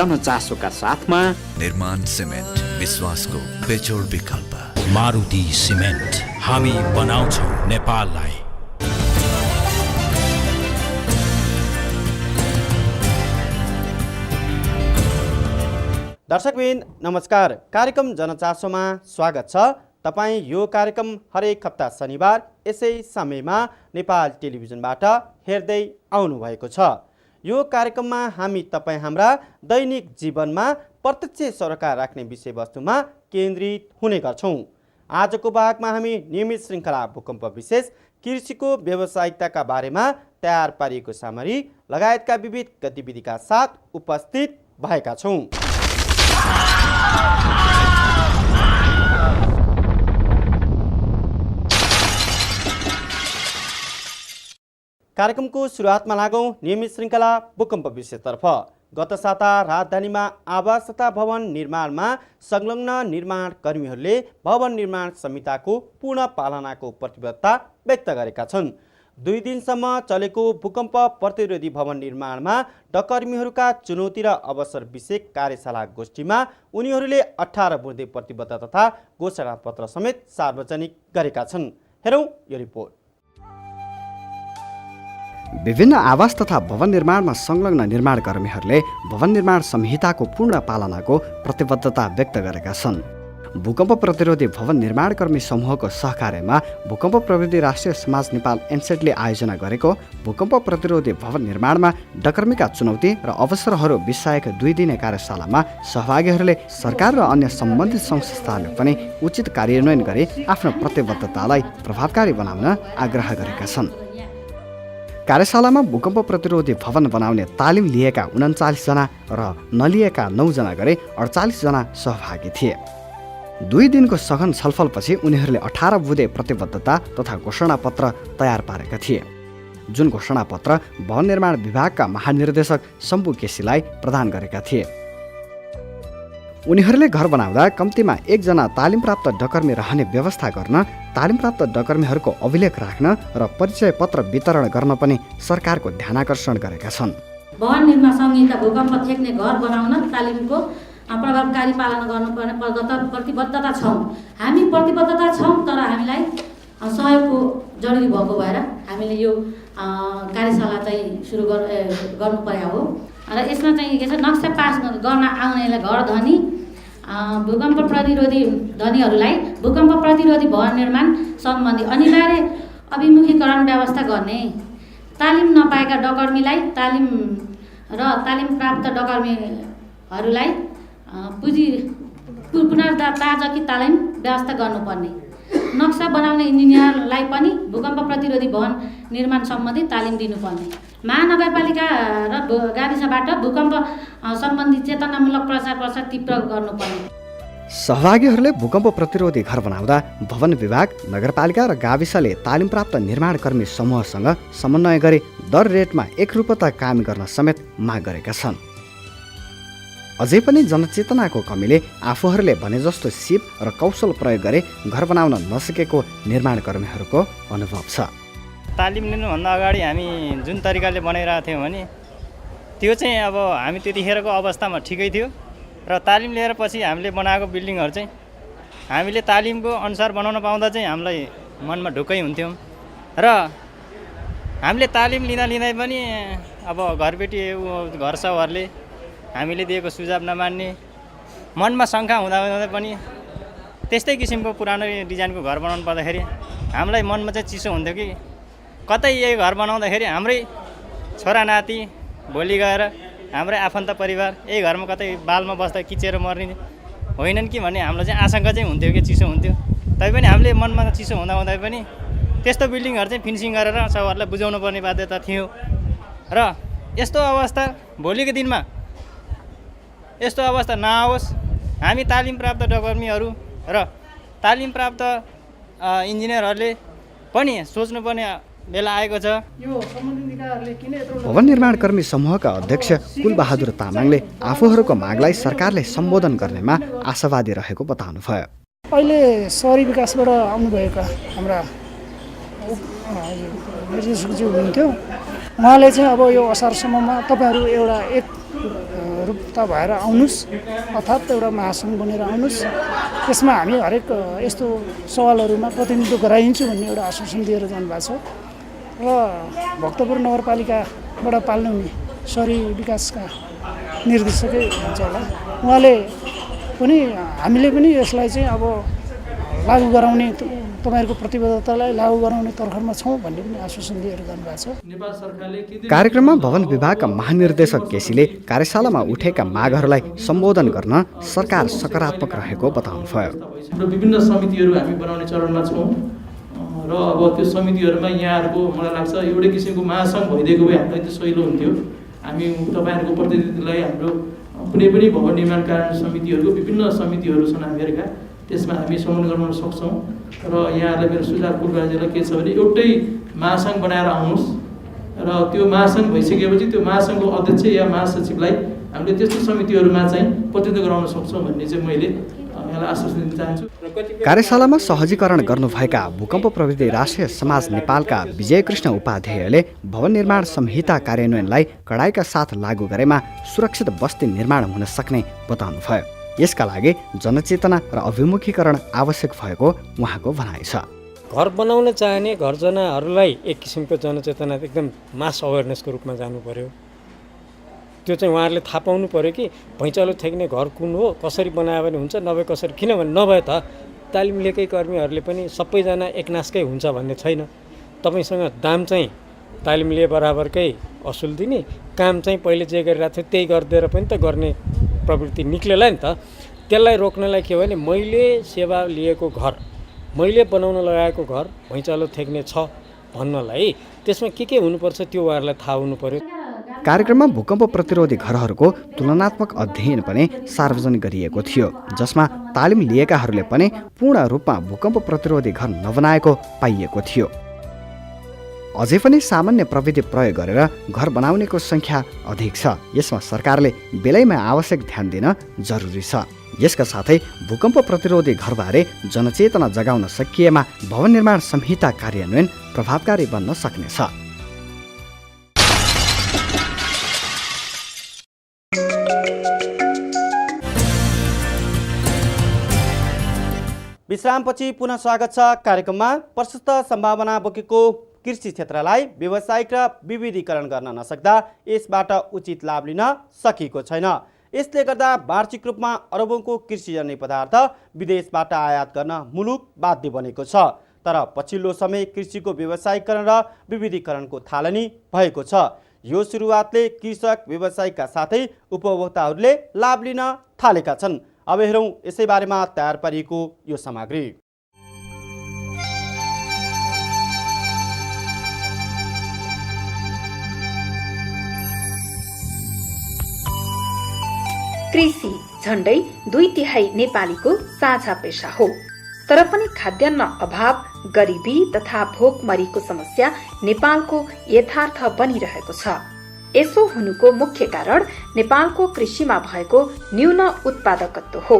जनचासोका साथमा निर्माण सिमेन्ट, विश्वासको बेजोड विकल्प। मारुति सिमेन्ट, हामी बनाउँछौं नेपाललाई। दर्शकबिन नमस्कार, कार्यक्रम जनचासोमा स्वागत छ। तपाईँ यो कार्यक्रम हरेक हप्ता शनिबार यसै समयमा नेपाल टेलिभिजनबाट हेर्दै आउनुभएको छ। यो कार्यक्रममा हामी तपाईँ हाम्रा दैनिक जीवनमा प्रत्यक्ष सरोकार राख्ने विषयवस्तुमा केन्द्रित हुने गर्छौँ। आजको भागमा हामी नियमित श्रृङ्खला भूकम्प विशेष, कृषिको व्यावसायिकताका बारेमा तयार पारिएको सामरी लगायतका विविध गतिविधिका साथ उपस्थित भएका छौँ। कार्यक्रमको सुरुवातमा लागौँ नियमित श्रृङ्खला भूकम्प विषयतर्फ। गत साता राजधानीमा आवास तथा भवन निर्माणमा संलग्न निर्माण कर्मीहरूले भवन निर्माण संहिताको पूर्ण पालनाको प्रतिबद्धता व्यक्त गरेका छन्। 2 दिनसम्म चलेको भूकम्प प्रतिरोधी भवन निर्माणमा डकर्मीहरूका चुनौती र अवसर विषयक कार्यशाला गोष्ठीमा उनीहरूले 18 बुँदे प्रतिबद्धता तथा घोषणापत्र समेत सार्वजनिक गरेका छन्। हेरौँ यो रिपोर्ट। विभिन्न आवास तथा भवन निर्माणमा संलग्न निर्माणकर्मीहरूले भवन निर्माण संहिताको पूर्ण पालनाको प्रतिबद्धता व्यक्त गरेका छन्। भूकम्प प्रतिरोधी भवन निर्माणकर्मी समूहको सहकार्यमा भूकम्प प्रविधि राष्ट्रिय समाज नेपाल एनसेटले आयोजना गरेको भूकम्प प्रतिरोधी भवन निर्माणमा डकर्मीका चुनौती र अवसरहरू विषयक 2 दिने कार्यशालामा सहभागीहरूले सरकार र अन्य सम्बन्धित संस्थाहरूले पनि उचित कार्यान्वयन गरी आफ्नो प्रतिबद्धतालाई प्रभावकारी बनाउन आग्रह गरेका छन्। कार्यशालामा भूकम्प प्रतिरोधी भवन बनाउने तालिम लिएका 39 जना र नलिएका 9 जना गरी 48 जना सहभागी थिए। 2 दिनको सघन छलफलपछि उनीहरूले 18 बुँदे प्रतिबद्धता तथा घोषणापत्र तयार पारेका थिए, जुन घोषणापत्र भवन निर्माण विभागका महानिर्देशक शम्भु केसीलाई प्रदान गरेका थिए। उनीहरूले घर बनाउँदा कम्तीमा 1 जना तालिम प्राप्त डकर्मी रहने व्यवस्था गर्न, तालिम प्राप्त डकर्मीहरूको अभिलेख राख्न र परिचय पत्र वितरण गर्न पनि सरकारको ध्यानाकर्षण गरेका छन्। भवन निर्माण संहिता भूकम्प ठेक्ने घर बनाउन तालिमको प्रभावकारी पालना गर्नुपर्ने प्रतिबद्धता छौँ। हामी प्रतिबद्धता छौँ, तर हामीलाई सहयोगको जरुरी भएको भएर हामीले यो कार्यशाला चाहिँ सुरु गर्नु पर्यो हो। र यसमा चाहिँ के छ, नक्सा पास गर्न आउनेलाई घर धनी भूकम्प प्रतिरोधी धनीहरूलाई भूकम्प प्रतिरोधी भवन निर्माण सम्बन्धी अनिवार्य अभिमुखीकरण व्यवस्था गर्ने, तालिम नपाएका डकर्मीलाई तालिम र तालिम प्राप्त डकर्मीहरूलाई पुनर्ताजकी तालिम व्यवस्था गर्नुपर्ने, नक्सा बनाउने इन्जिनियरलाई पनि भूकम्प प्रतिरोधी भवन निर्माण सम्बन्धी तालिम दिनुपर्ने, महानगरपालिका र गाविसबाट भूकम्प सम्बन्धी चेतनामूलक प्रचार प्रसार तीव्र गर्नुपर्ने। सहभागीहरूले भूकम्प प्रतिरोधी घर बनाउँदा भवन विभाग, नगरपालिका र गाविसले तालिम प्राप्त निर्माणकर्मी समूहसँग समन्वय गरी दर रेटमा एकरूपता कायम गर्न समेत माग गरेका छन्। अझै पनि जनचेतनाको कमीले आफूहरूले भने जस्तो सिप र कौशल प्रयोग गरे घर बनाउन नसकेको निर्माणकर्मीहरूको अनुभव छ। तालिम लिनुभन्दा अगाडि हामी जुन तरिकाले बनाइरहेको थियौँ भने त्यो चाहिँ अब हामी त्यतिखेरको अवस्थामा ठिकै थियो, र तालिम लिएर पछि हामीले बनाएको बिल्डिङहरू चाहिँ हामीले तालिमको अनुसार बनाउन पाउँदा चाहिँ हामीलाई मनमा ढुक्कै हुन्थ्यौँ। र हामीले तालिम लिँदा पनि अब घरबेटी घरसवहरूले हामीले दिएको सुझाव नमान्ने, मनमा शङ्का हुँदा पनि त्यस्तै किसिमको पुरानो डिजाइनको घर बनाउनु पर्दाखेरि हामीलाई मनमा चाहिँ चिसो हुन्थ्यो कि कतै यही घर बनाउँदाखेरि हाम्रै छोरा नाति भोलि गएर हाम्रै आफन्त परिवार यही घरमा कतै बालमा बस्दा किचेर मर्ने होइनन् कि भन्ने हामीलाई चाहिँ आशंका चाहिँ हुन्थ्यो कि चिसो हुन्थ्यो। तैपनि हामीले मनमा चिसो हुँदा पनि त्यस्तो बिल्डिङहरू चाहिँ फिनिसिङ गरेर सबैहरूलाई बुझाउनु पर्ने बाध्यता थियो। र यस्तो अवस्था भोलिको दिनमा यस्तो अवस्था नआओस्, हामी तालिम प्राप्त डकर्मीहरू र तालिम प्राप्त इन्जिनियरहरूले पनि सोच्नुपर्ने बेला आएको छ। भवन निर्माणकर्मी समूहका अध्यक्ष कुलबहादुर तामाङले आफूहरूको मागलाई सरकारले सम्बोधन गर्नेमा आशावादी रहेको बताउनुभयो। अहिले सहरी विकासबाट आउनुभएका हाम्रा निर्देशकज्यू हुनुहुन्थ्यो, उहाँले चाहिँ अब यो असारसम्ममा तपाईँहरू एउटा एक एकरूपता भएर आउनुहोस् अर्थात् एउटा महासङ्घ बनेर आउनुहोस्, त्यसमा हामी हरेक यस्तो सवालहरूमा प्रतिनिधित्व गराइदिन्छु भन्ने एउटा आश्वासन दिएर जानुभएको छ। र भक्तपुर नगरपालिकाबाट पाल्ने हुने शहरी विकासका निर्देशकै हुन्छ होला, उहाँले पनि हामीले पनि यसलाई चाहिँ अब लागू गराउने तपाईँहरूको प्रतिबद्धतालाई लागू गराउने तर्खरमा छौँ भन्ने पनि आश्वासन दिएर जानुभएको छ। कार्यक्रममा भवन विभागका महानिर्देशक केसीले कार्यशालामा उठेका मागहरूलाई सम्बोधन गर्न सरकार सकारात्मक रहेको बताउनुभयो। विभिन्न समितिहरू हामी बनाउने चरणमा छौँ र अब त्यो समितिहरूमा यहाँहरूको मलाई लाग्छ एउटै किसिमको महासङ्घ भइदिएको भए हामीलाई त्यो सहिलो हुन्थ्यो। हामी तपाईँहरूको प्रतिनिधिलाई हाम्रो कुनै पनि भवन निर्माण कार्य समितिहरूको विभिन्न समितिहरू छन् हामीहरूका, त्यसमा हामी सम्मान गर्न सक्छौँ। र यहाँहरूलाई मेरो सुझाव पूर्वजीलाई के छ भने एउटै महासङ्घ बनाएर आउनुहोस् र त्यो महासङ्घ भइसकेपछि त्यो महासङ्घको अध्यक्ष या महासचिवलाई हामीले त्यस्तो समितिहरूमा चाहिँ प्रतिनिधित्व गराउन सक्छौँ भन्ने चाहिँ मैले यहाँलाई आश्वासन दिन चाहन्छु। कार्यशालामा सहजीकरण गर्नुभएका भूकम्प प्रविधि राष्ट्रिय समाज नेपालका विजयकृष्ण उपाध्यायले भवन निर्माण संहिता कार्यान्वयनलाई कडाइका साथ लागू गरेमा सुरक्षित बस्ती निर्माण हुन सक्ने बताउनुभयो। यसका लागि जनचेतना र अभिमुखीकरण आवश्यक भएको उहाँको भनाइ छ। घर बनाउन चाहने घरजनाहरूलाई एक किसिमको जनचेतना एकदम मास अवेरनेसको रूपमा जानु पर्यो। त्यो चाहिँ उहाँहरूले थाहा पाउनु पर्यो कि भैँचालो ठेक्ने घर कुन हो, कसरी बनायो भने हुन्छ, नभए कसरी, किनभने नभए त तालिम लिएकै कर्मीहरूले पनि सबैजना एकनासकै हुन्छ भन्ने छैन। तपाईँसँग दाम चाहिँ तालिम लिए बराबरकै असुल दिने, काम चाहिँ पहिले जे गरिरहेको थियो त्यही गरिदिएर पनि त गर्ने प्रवृत्ति निक्लेला नि त। त्यसलाई रोक्नलाई के हो भने मैले सेवा लिएको घर, मैले बनाउन लगाएको घर भैँचालो ठेक्ने छ भन्नलाई त्यसमा के हुनुपर्छ त्यो उहाँहरूलाई थाहा हुनु पर्यो। कार्यक्रममा भूकम्प प्रतिरोधी घरहरूको तुलनात्मक अध्ययन पनि सार्वजनिक गरिएको थियो, जसमा तालिम लिएकाहरूले पनि पूर्ण रूपमा भूकम्प प्रतिरोधी घर नबनाएको पाइएको थियो। अझै पनि सामान्य प्रविधि प्रयोग गरेर घर बनाउनेको सङ्ख्या अधिक छ। यसमा सरकारले बेलैमा आवश्यक ध्यान दिन जरुरी छ। यसका साथै भूकम्प प्रतिरोधी घरबारे जनचेतना जगाउन सकिएमा भवन निर्माण संहिता कार्यान्वयन प्रभावकारी बन्न सक्नेछ। विश्रामपछि पुनः स्वागत छ कार्यक्रममा। प्रशस्त सम्भावना बोकेको कृषि क्षेत्रलाई व्यावसायिक र विविधीकरण गर्न नसक्दा यसबाट उचित लाभ लिन सकिएको छैन। यसले गर्दा वार्षिक रूपमा अरबौंको कृषिजन्य पदार्थ विदेशबाट आयात गर्न मुलुक बाध्य बनेको छ। तर पछिल्लो समय कृषिको व्यावसायीकरण र विविधीकरणको थालनी भएको छ। यो सुरुवातले कृषक व्यवसायीका साथै उपभोक्ताहरूले लाभ लिन थालेका छन्। अब हेरौँ यसै बारेमा तयार पारिएको यो सामग्री। कृषि झण्डै 2/3 नेपालीको साझा पेशा हो। तर पनि खाद्यान्न अभाव, गरिबी तथा भोकमरीको समस्या नेपालको यथार्थ बनिरहेको छ। यसो हुनुको मुख्य कारण नेपालको कृषिमा भएको न्यून उत्पादकत्व हो।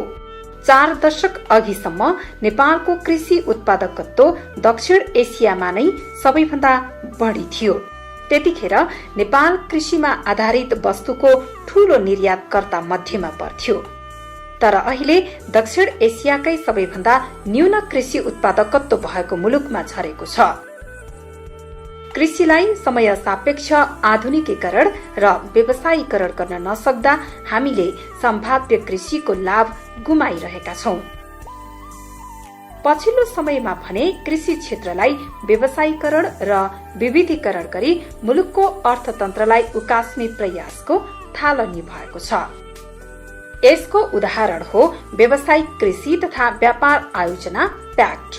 4 दशक अघिसम्म नेपालको कृषि उत्पादकत्व दक्षिण एसियामा नै सबैभन्दा बढी थियो। त्यतिखेर नेपाल कृषिमा आधारित वस्तुको ठूलो निर्यातकर्ता मध्येमा पर्थ्यो। तर अहिले दक्षिण एसियाकै सबैभन्दा न्यून कृषि उत्पादकत्व भएको मुलुकमा झरेको छ। कृषिलाई समय सापेक्ष आधुनिकीकरण र व्यवसायीकरण गर्न नसक्दा हामीले सम्भाव्य कृषिको लाभ गुमाइरहेका छौं। पछिल्लो समयमा भने कृषि क्षेत्रलाई व्यवसायीकरण र विविधीकरण गरी मुलुकको अर्थतन्त्रलाई उकास्ने प्रयासको थालनी भएको छ। यसको उदाहरण हो व्यावसायिक कृषि तथा व्यापार आयोजना प्याक्ट।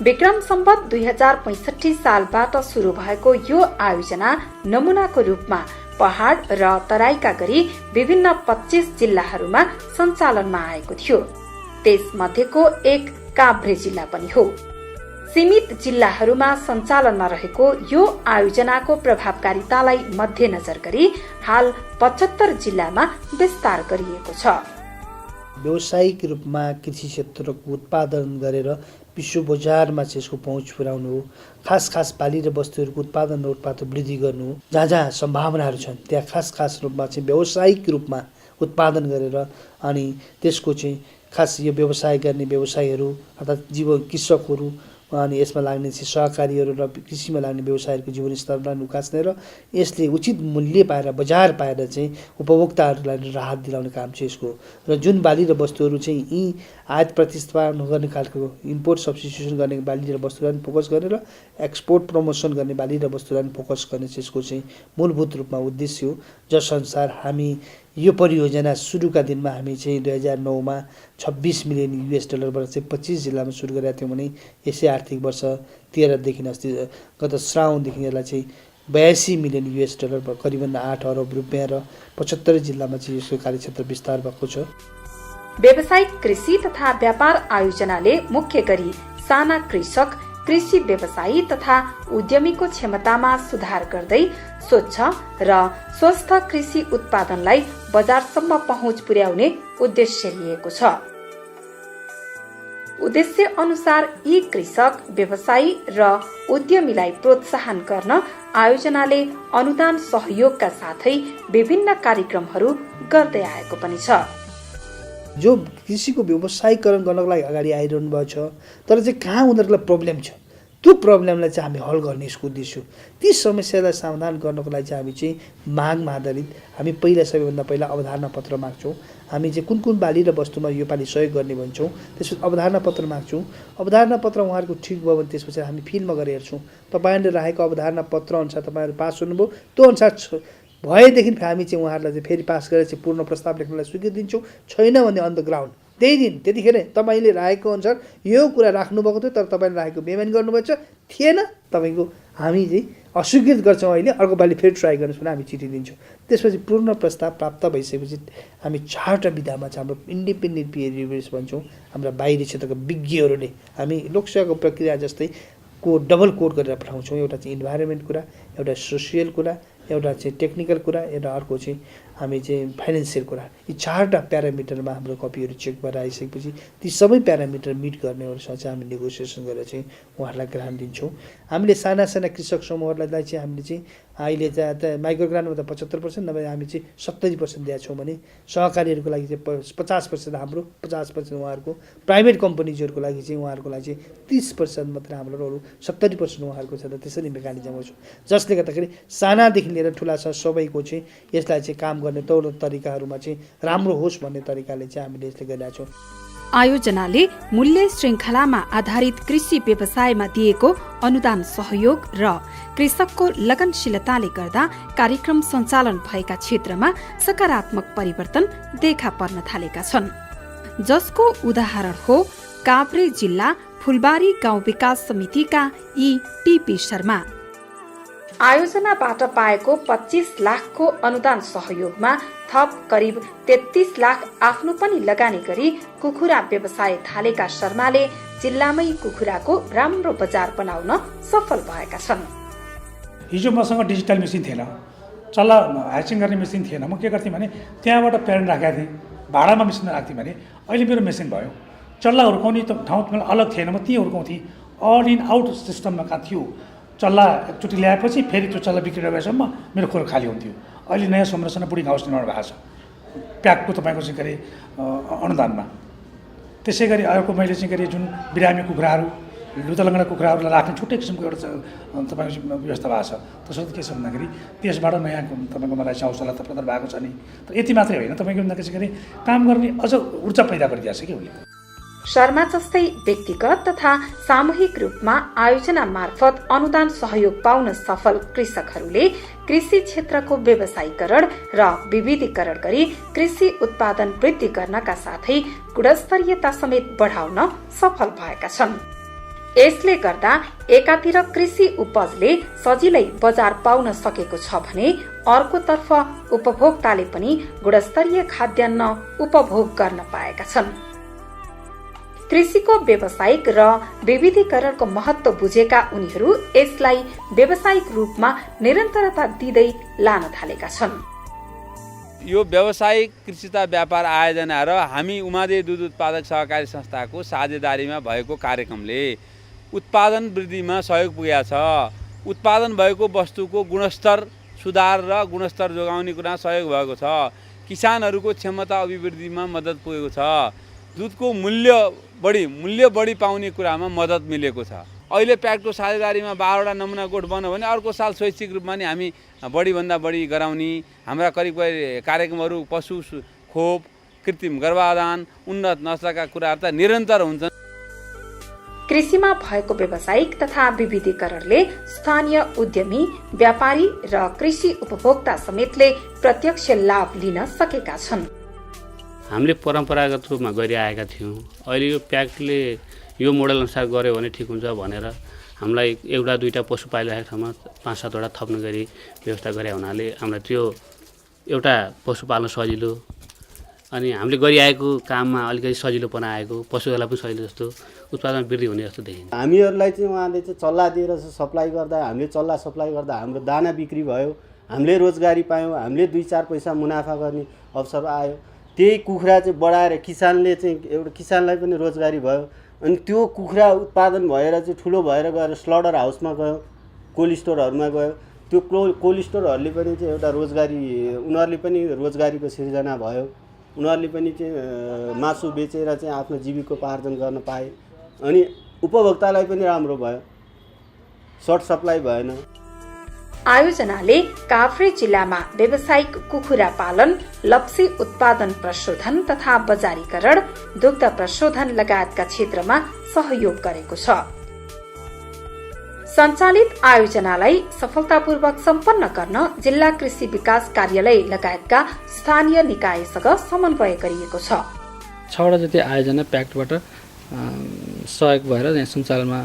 विक्रम सम्वत 2065 सालबाट सुरु भएको यो आयोजना नमुनाको रूपमा पहाड र तराईका गरी विभिन्न 25 जिल्लाहरूमा सञ्चालनमा आएको थियो। त्यसमध्येको एक काभ्रे जिल्ला पनि हो। सीमित जिल्लाहरूमा सञ्चालनमा रहेको यो आयोजनाको प्रभावकारितालाई मध्यनजर गरी हाल 75 जिल्लामा विस्तार गरिएको छ। व्यावसायिक रूपमा कृषि क्षेत्रको उत्पादन गरेर विश्व बजारमा चाहिँ यसको पहुँच पुर्याउनु हो। खास बाली र वस्तुहरूको उत्पादन र उत्पादन वृद्धि गर्नु हो। जहाँ जहाँ सम्भावनाहरू छन् त्यहाँ खास रूपमा चाहिँ व्यावसायिक रूपमा उत्पादन गरेर अनि त्यसको चाहिँ खास यो व्यवसाय गर्ने व्यवसायीहरू अर्थात् कृषकहरू अनि यसमा लाग्ने चाहिँ सहकारीहरू र कृषिमा लाग्ने व्यवसायहरूको जीवनस्तरलाई उकास्ने र यसले उचित मूल्य पाएर बजार पाएर चाहिँ उपभोक्ताहरूलाई राहत दिलाउने काम चाहिँ यसको र जुन बाली र वस्तुहरू चाहिँ यी आयात प्रतिस्थापन गर्ने खालको इम्पोर्ट सब्स्टिट्युसन गर्ने बाली र वस्तुलाई फोकस गर्ने र एक्सपोर्ट प्रमोसन गर्ने बाली र वस्तुलाई फोकस गर्ने चाहिँ यसको चाहिँ मूलभूत रूपमा उद्देश्य हो। जसअनुसार हामी यो परियोजना सुरुका दिनमा हामी चाहिँ 2009मा $26 मिलियन बाट चाहिँ 25 जिल्लामा सुरु गरेका थियौँ भने यसै आर्थिक वर्ष 13 देखि अस्ति गत श्रावणदेखि यसलाई चाहिँ $82 मिलियन करिबन 8 अरब रुपियाँ र 75 जिल्लामा चाहिँ यसको कार्यक्षेत्र विस्तार भएको छ। व्यावसायिक कृषि तथा व्यापार आयोजनाले मुख्य गरी साना कृषक, कृषि व्यवसायी तथा उद्यमीको क्षमतामा सुधार गर्दै स्वच्छ र स्वस्थ कृषि उत्पादनलाई बजारसम्म पहुँच पुर्याउने उद्देश्य लिएको छ। उद्देश्य अनुसार यी कृषक, व्यवसायी र उद्यमीलाई प्रोत्साहन गर्न आयोजनाले अनुदान सहयोगका साथै विभिन्न कार्यक्रमहरू गर्दै आएको पनि छ। जो कृषिको व्यवसायीकरण गर्नको लागि अगाडि आइरहनु भएको छ तर चाहिँ कहाँ उनीहरूलाई प्रब्लम छ त्यो प्रब्लमलाई चाहिँ हामी हल गर्ने यसको उद्देश्य हो। ती समस्यालाई समाधान गर्नको लागि चाहिँ हामी चाहिँ मागमा आधारित हामी सबैभन्दा पहिला अवधारणा पत्र माग्छौँ। हामी चाहिँ कुन बाली र वस्तुमा योपालि सहयोग गर्ने भन्छौँ। त्यसपछि अवधारणा पत्र माग्छौँ। अवधारणा पत्र उहाँहरूको ठिक भयो भने त्यसपछि हामी फिल्डमा गएर हेर्छौँ। तपाईँहरूले राखेको अवधारणा पत्र अनुसार तपाईँहरू पास हुनुभयो त्यो अनुसार भएदेखि हामी चाहिँ उहाँहरूलाई चाहिँ फेरि पास गरेर चाहिँ पूर्ण प्रस्ताव लेख्नलाई स्वीकृति दिन्छौँ। छैन भने अन द ग्राउन्ड त्यही दिन त्यतिखेर तपाईँले राखेको अनुसार यो कुरा राख्नुभएको थियो तर तपाईँले राखेको बेमानी गर्नुभएको छ थिएन तपाईँको हामी चाहिँ अस्वीकृत गर्छौँ। अहिले अर्को पालि फेरि ट्राई गर्नुहोस् भने हामी चिठी दिन्छौँ। त्यसपछि पूर्ण प्रस्ताव प्राप्त भइसकेपछि हामी 4वटा विधामा चाहिँ हाम्रो इन्डिपेन्डेन्ट पियर रिभ्युज भन्छौँ। हाम्रा बाहिरी क्षेत्रका विज्ञहरूले हामी लोकसेवाको प्रक्रिया जस्तै डबल कोड गरेर पठाउँछौँ। एउटा चाहिँ इन्भाइरोमेन्ट कुरा, एउटा सोसियल कुरा, एउटा चाहिँ टेक्निकल कुरा, एउटा अर्को चाहिँ हामी चाहिँ फाइनेन्सियल कुरा। यी 4वटा प्यारामिटरमा हाम्रो कपीहरू चेक भएर आइसकेपछि ती सबै प्यारामिटर मिट गर्नेहरूसँग चाहिँ हामी नेगोसिएसन गरेर चाहिँ उहाँहरूलाई ग्रान्ट दिन्छौँ। हामीले साना कृषक समूहहरूलाई चाहिँ हामीले चाहिँ अहिले चाहिँ माइक्रो ग्रान्टमा त 75% नभए हामी चाहिँ 70% दिएका छौँ भने सहकारीहरूको लागि चाहिँ 50% हाम्रो, 50% उहाँहरूको, प्राइभेट कम्पनीजहरूको लागि चाहिँ उहाँहरूको लागि चाहिँ 30% मात्र हाम्रो, अरू 70% उहाँहरूको छ। त त्यसरी मेकानिजम छ जसले गर्दाखेरि सानादेखि लिएर ठुलासम्म सबैको चाहिँ यसलाई चाहिँ काम गर्ने तौर तरिकाहरूमा चाहिँ राम्रो होस् भन्ने तरिकाले चाहिँ हामीले यसले गरिरहेका छौँ। आयोजनाले मूल्य श्रृङ्खलामा आधारित कृषि व्यवसायमा दिएको अनुदान सहयोग र कृषकको लगनशीलताले गर्दा कार्यक्रम सञ्चालन भएका क्षेत्रमा सकारात्मक परिवर्तन देखा पर्न थालेका छन्। जसको उदाहरण हो काभ्रे जिल्ला फुलबारी गाउँ विकास समितिका यी टिपी शर्मा। आयोजनाबाट पाएको 25 लाखको अनुदान सहयोगमा थप करिब 33 लाख आफ्नो पनि लगानी गरी कुखुरा व्यवसाय थालेका शर्माले जिल्लामै कुखुराको राम्रो बजार बनाउन सफल भएका छन्। हिजो मसँग डिजिटल मेसिन थिएन, चल्ला ह्याचिङ गर्ने मेसिन थिएन। म के गर्थेँ भने त्यहाँबाट प्यारेन्ट राखेका थिएँ, भाडामा मेसिन राख्थेँ भने अहिले मेरो मेसिन भयो। चल्ला हुर्काउने ठाउँ अलग थिएन, म त्यहीँ हुर्काउँथेँ। अल इन आउट सिस्टममा कहाँ थियो। चल्ला एकचोटि ल्याएपछि फेरि त्यो चल्ला बिक्री भएसम्म मेरो खोर खाली हुन्थ्यो। अहिले नयाँ संरचना बोर्डिङ हाउस निर्माण भएको छ प्याकको तपाईँको चाहिँ के अरे अनुदानमा। त्यसै गरी अर्को मैले चाहिँ के अरे जुन बिरामी कुखुराहरू, लुतलङ्गडा कुखुराहरूलाई राख्ने छुट्टै किसिमको एउटा तपाईँको व्यवस्था भएको छ। त्यसर्थ के छ भन्दाखेरि त्यसबाट नयाँ तपाईँको मलाई हौसला त प्रदान भएको छ नि। तर यति मात्रै होइन, तपाईँको भन्दाखेरि चाहिँ काम गर्ने अझ ऊर्जा पैदा गरिदिएको छ कि उसले। शर्मा जस्तै व्यक्तिगत तथा सामूहिक रूपमा आयोजना मार्फत अनुदान सहयोग पाउन सफल कृषकहरूले कृषि क्षेत्रको व्यवसायीकरण र विविधीकरण गरी कृषि उत्पादन वृद्धि गर्नका साथै गुणस्तरीयता समेत बढाउन सफल भएका छन्। यसले गर्दा एकातिर कृषि उपजले सजिलै बजार पाउन सकेको छ भने अर्कोतर्फ उपभोक्ताले पनि गुणस्तरीय खाद्यान्न उपभोग गर्न पाएका छन्। कृषिको व्यावसायिक र विविधीकरणको महत्व बुझेका उनीहरू यसलाई व्यावसायिक रूपमा निरन्तरता दिँदै लान थालेका छन्। यो व्यावसायिक कृषिता व्यापार आयोजना र हामी उमादेवी दुध उत्पादक सहकारी संस्थाको साझेदारीमा भएको कार्यक्रमले उत्पादन वृद्धिमा सहयोग पुगेको छ। उत्पादन भएको वस्तुको गुणस्तर सुधार र गुणस्तर जोगाउने कुरा सहयोग भएको छ। किसानहरूको क्षमता अभिवृद्धिमा मद्दत पुगेको छ। दुधको मूल्य बढी पाउने कुरामा मद्दत मिलेको छ। अहिले प्याक्टको साझेदारीमा 12वटा नमुना गोठ बन्यो भने अर्को साल स्वैच्छिक रूपमा नि हामी बढीभन्दा बढी गराउने हाम्रा करिब कार्यक्रमहरू पशु खोप कृत्रिम गर्भाधान उन्नत नस्लका कुराहरू त निरन्तर हुन्छन्। कृषिमा भएको व्यावसायिक तथा विविधीकरणले स्थानीय उद्यमी व्यापारी र कृषि उपभोक्ता समेतले प्रत्यक्ष लाभ लिन सकेका छन्। हामीले परम्परागत रूपमा गरिआएका थियौँ। अहिले यो प्याक्टले यो मोडल अनुसार गर्यो भने ठिक हुन्छ भनेर हामीलाई एउटा दुईटा पशु पालिरहेको ठाउँमा 5-7वटा थप्ने गरी व्यवस्था गरे हुनाले हामीलाई त्यो एउटा पशु पाल्न सजिलो अनि हामीले गरिआएको काममा अलिकति सजिलो बनाएको पशुहरूलाई पनि सजिलो जस्तो उत्पादन वृद्धि हुने जस्तो देखिन्छ। हामीहरूलाई चाहिँ उहाँले चाहिँ चल्ला दिएर सप्लाई गर्दा हामीले चल्ला सप्लाई गर्दा हाम्रो दाना बिक्री भयो, हामीले रोजगारी पायौँ, हामीले 2-4 पैसा मुनाफा गर्ने अवसर आयो। त्यही कुखुरा चाहिँ बढाएर किसानले चाहिँ एउटा किसानलाई पनि रोजगारी भयो। अनि त्यो कुखुरा उत्पादन भएर चाहिँ ठुलो भएर गएर स्लडर हाउसमा गयो, कोल्ड स्टोरहरूमा गयो। त्यो कोल्ड स्टोरहरूले पनि चाहिँ एउटा रोजगारी उनीहरूले पनि रोजगारीको सिर्जना भयो। उनीहरूले पनि चाहिँ मासु बेचेर चाहिँ आफ्नो जीविकोपार्जन गर्न पाए अनि उपभोक्तालाई पनि राम्रो भयो, सर्ट सप्लाई भएन। आयोजनाले काभ्रे जिल्लामा व्यावसायिक कुखुरा पालन, लप्सी उत्पादन प्रशोधन तथा बजारीकरण, दुग्ध प्रशोधन लगायतका क्षेत्रमा सहयोग गरेको छ। सञ्चालित आयोजनालाई सफलतापूर्वक सम्पन्न गर्न जिल्ला कृषि विकास कार्यालय लगायतका स्थानीय निकायसँग समन्वय गरिएको छ। 6वटा जति आयोजना प्याक्टबाट सहयोग भएर यहाँ सञ्चालनमा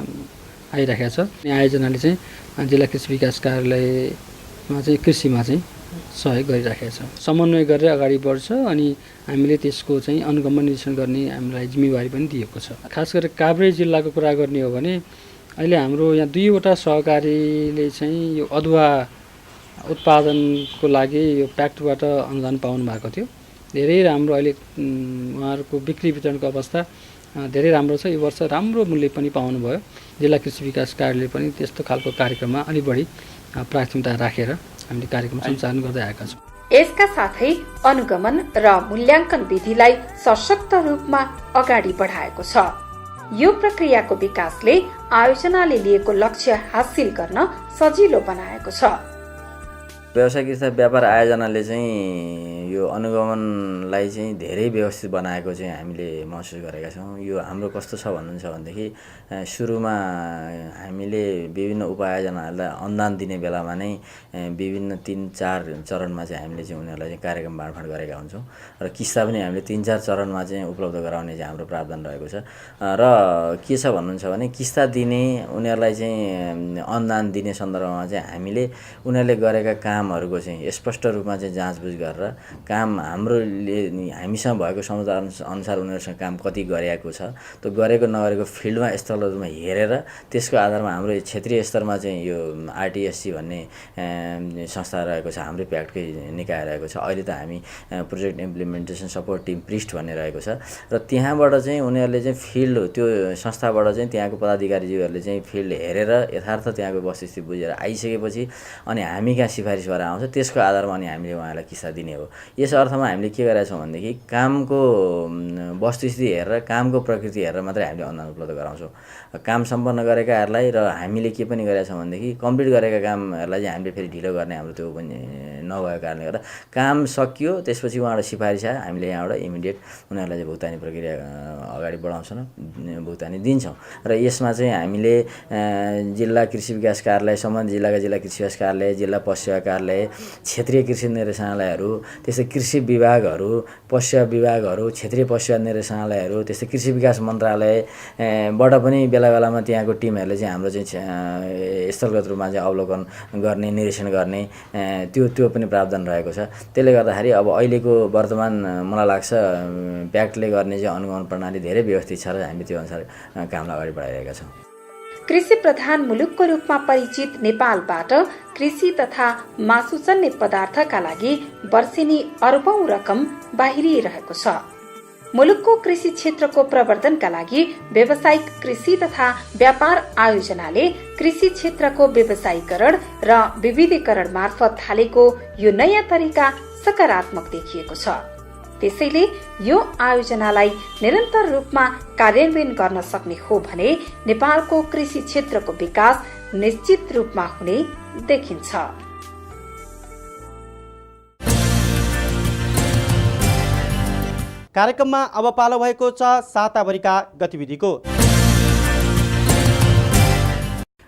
आइरहेको छ। आयोजनाले चाहिँ जिल्ला कृषि विकास कार्यालयमा चाहिँ कृषिमा चाहिँ सहयोग गरिराखेको छ। समन्वय गरेर अगाडि बढ्छ अनि हामीले त्यसको चाहिँ अनुगमन निरीक्षण गर्ने हामीलाई जिम्मेवारी पनि दिएको छ। खास गरेर काभ्रे जिल्लाको कुरा गर्ने हो भने अहिले हाम्रो यहाँ 2वटा सहकारीले चाहिँ यो अदुवा उत्पादनको लागि यो प्याक्टबाट अनुदान पाउनु भएको थियो। धेरै राम्रो अहिले उहाँहरूको बिक्री वितरणको अवस्था धेरै राम्रो छ। यो वर्ष राम्रो मूल्य पनि पाउनुभयो। जिल्ला कृषि विकास कार्यालय पनि त्यस्तो खालको कार्यक्रममा अलि बढी प्राथमिकता राखेर हामीले कार्यक्रम सञ्चालन गर्दै आएका छौँ। यसका साथै अनुगमन र मूल्याङ्कन विधिलाई सशक्त रूपमा अगाडि बढाएको छ। यो प्रक्रियाको विकासले आयोजनाले लिएको लक्ष्य हासिल गर्न सजिलो बनाएको छ। व्यावसायिक व्यापार आयोजनाले चाहिँ यो अनुगमनलाई चाहिँ धेरै व्यवस्थित बनाएको चाहिँ हामीले महसुस गरेका छौँ। यो हाम्रो कस्तो छ भन्नुहुन्छ भनेदेखि सुरुमा हामीले विभिन्न उपायोजनाहरूलाई अनुदान दिने बेलामा नै विभिन्न 3-4 चरणमा चाहिँ हामीले चाहिँ उनीहरूलाई चाहिँ कार्यक्रम बाँडफाँड गरेका हुन्छौँ र किस्ता पनि हामीले 3-4 चरणमा चाहिँ उपलब्ध गराउने चाहिँ हाम्रो प्रावधान रहेको छ। र के छ भन्नुहुन्छ भने किस्ता दिने उनीहरूलाई चाहिँ अनुदान दिने सन्दर्भमा चाहिँ हामीले उनीहरूले गरेका कामहरूको चाहिँ स्पष्ट रूपमा चाहिँ जाँचबुझ गरेर काम हामीसँग भएको समुदाय अनुसार उनीहरूसँग काम कति गरेको छ त्यो गरेको नगरेको फिल्डमा स्थलहरूमा हेरेर त्यसको आधारमा हाम्रो क्षेत्रीय स्तरमा चाहिँ यो आरटिएससी भन्ने संस्था रहेको छ, हाम्रो प्याक्टकै निकाय रहेको छ। अहिले त हामी प्रोजेक्ट इम्प्लिमेन्टेसन सपोर्ट टिम प्रिस्ट भन्ने रहेको छ र त्यहाँबाट चाहिँ उनीहरूले चाहिँ फिल्ड त्यो संस्थाबाट चाहिँ त्यहाँको पदाधिकारीज्यूहरूले चाहिँ फिल्ड हेरेर यथार्थ त्यहाँको वस्तुस्थिति बुझेर आइसकेपछि अनि हामी कहाँ सिफारिस गरेर आउँछ त्यसको आधारमा अनि हामीले उहाँलाई किस्ता दिने हो। यस अर्थमा हामीले के गरेका छौँ भनेदेखि कामको वस्तुस्थिति हेरेर कामको प्रकृति हेरेर मात्रै हामीले अनुदान उपलब्ध गराउँछौँ। काम सम्पन्न गरेकाहरूलाई र हामीले के पनि गरेका छौँ भनेदेखि कम्प्लिट गरेका कामहरूलाई चाहिँ हामीले फेरि ढिलो गर्ने हाम्रो त्यो पनि नभएको कारणले गर्दा काम सकियो त्यसपछि उहाँबाट सिफारिस आयो हामीले यहाँबाट इमिडिएट उनीहरूलाई चाहिँ भुक्तानी प्रक्रिया अगाडि बढाउँछौँ, भुक्तानी दिन्छौँ। र यसमा चाहिँ हामीले जिल्ला कृषि विकास कार्यालय सम्बन्धित जिल्लाका जिल्ला कृषि विकास कार्यालय, जिल्ला पशु सेवा कार्यालय, क्षेत्रीय कृषि निर्देशनालयहरू, त्यस्तै कृषि विभागहरू, पशु सेवा विभागहरू, क्षेत्रीय पशु सेवा निर्देशनालयहरू, त्यस्तै कृषि विकास मन्त्रालयबाट पनि बेला बेलामा त्यहाँको टिमहरूले चाहिँ हाम्रो चाहिँ स्थलगत रूपमा चाहिँ अवलोकन गर्ने, निरीक्षण गर्ने त्यो पनि प्रावधान रहेको छ। त्यसले गर्दाखेरि अब अहिलेको वर्तमान मलाई लाग्छ प्याक्टले गर्ने चाहिँ अनुगमन प्रणाली धेरै व्यवस्थित छ र हामी त्यो अनुसार कामलाई अगाडि बढाइरहेका छौँ। कृषि प्रधान मुलुकको रूपमा परिचित नेपालबाट कृषि तथा मासुजन्य पदार्थका लागि वर्षेनी अर्बौं रकम बाहिरिरहेको छ। मुलुकको कृषि क्षेत्रको प्रवर्धनका लागि व्यावसायिक कृषि तथा व्यापार आयोजनाले कृषि क्षेत्रको व्यवसायीकरण र विविधीकरण मार्फत थालेको यो नयाँ तरिका सकारात्मक देखिएको छ। त्यसैले यो आयोजनालाई निरन्तर रूपमा कार्यान्वयन गर्न सक्ने हो भने नेपालको कृषि क्षेत्रको विकास निश्चित रूपमा हुने देखिन्छ। कार्यक्रममा अब पालो भएको छ साताभरिका गतिविधिको।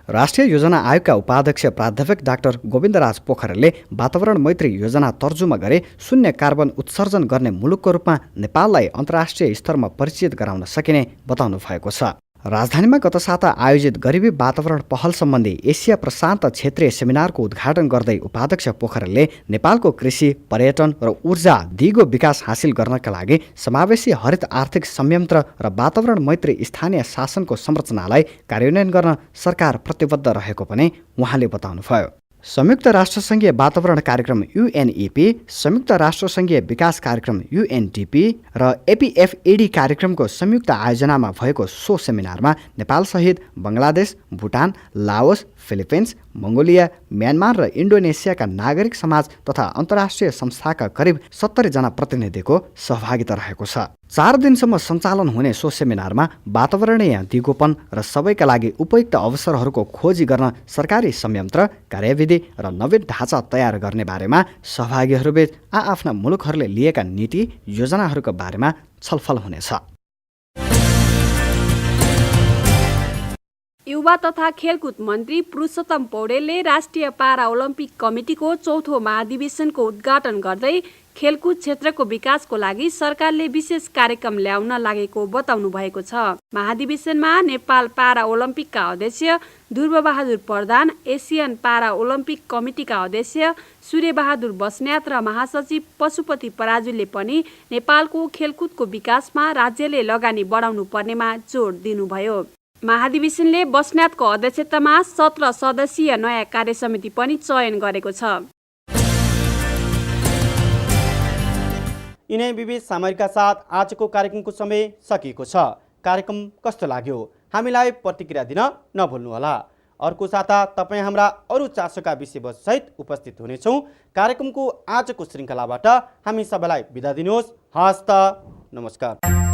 राष्ट्रिय योजना आयोगका उपाध्यक्ष प्राध्यापक डाक्टर गोविन्दराज पोखरेलले वातावरण मैत्री योजना तर्जुमा गरे शून्य कार्बन उत्सर्जन गर्ने मुलुकको रूपमा नेपाललाई अन्तर्राष्ट्रिय स्तरमा परिचित गराउन सकिने बताउनु भएको छ। राजधानीमा गत साता आयोजित गरिबी वातावरण पहल सम्बन्धी एसिया प्रशान्त क्षेत्रीय सेमिनारको उद्घाटन गर्दै उपाध्यक्ष पोखरेलले नेपालको कृषि, पर्यटन र ऊर्जा दिगो विकास हासिल गर्नका लागि समावेशी हरित आर्थिक संयन्त्र र वातावरण मैत्री स्थानीय शासनको संरचनालाई कार्यान्वयन गर्न सरकार प्रतिबद्ध रहेको पनि उहाँले बताउनुभयो। संयुक्त राष्ट्रसङ्घीय वातावरण कार्यक्रम UNEP, संयुक्त राष्ट्रसङ्घीय विकास कार्यक्रम UNDP र APFED कार्यक्रमको संयुक्त आयोजनामा भएको सो सेमिनारमा नेपालसहित Bangladesh, Bhutan, Laos, Philippines, Mongolia, Myanmar र इन्डोनेसियाका नागरिक समाज तथा अन्तर्राष्ट्रिय संस्थाका करिब 70 जना प्रतिनिधिको सहभागिता रहेको छ। 4 दिनसम्म सञ्चालन हुने सो सेमिनारमा वातावरणीय दिगोपन र सबैका लागि उपयुक्त अवसरहरूको खोजी गर्न सरकारी संयन्त्र, कार्यविधि र नवीन ढाँचा तयार गर्ने बारेमा सहभागीहरूबीच आआफ्ना मुलुकहरूले लिएका नीति योजनाहरूका बारेमा छलफल हुनेछ। युवा तथा खेलकुद मन्त्री पुरुषोत्तम पौडेलले राष्ट्रिय पारा ओलम्पिक कमिटीको 4थो महाधिवेशनको उद्घाटन गर्दै खेलकुद क्षेत्रको विकासको लागि सरकारले विशेष कार्यक्रम ल्याउन लागेको बताउनु भएको छ। महाधिवेशनमा नेपाल पारा ओलम्पिकका अध्यक्ष ध्रुवबहादुर प्रधान, एसियन पारा ओलम्पिक कमिटीका अध्यक्ष सूर्यबहादुर बस्नेत र महासचिव पशुपति पराजुलीले पनि नेपालको खेलकुदको विकासमा राज्यले लगानी बढाउनु पर्नेमा जोड दिनुभयो। महाधिवेशनले बस्नेतको अध्यक्षतामा 17 सदस्यीय नयाँ कार्यसमिति पनि चयन गरेको छ। यिनै विविध सामग्रीका साथ आजको कार्यक्रमको समय सकिएको छ। कार्यक्रम कस्तो लाग्यो हामीलाई प्रतिक्रिया दिन नभुल्नुहोला। अर्को साता तपाईँ हाम्रा अरू चासोका विषयवस्तुसहित उपस्थित हुनेछौँ। कार्यक्रमको आजको श्रृङ्खलाबाट हामी सबैलाई बिदा दिनुहोस्। हस्त नमस्कार।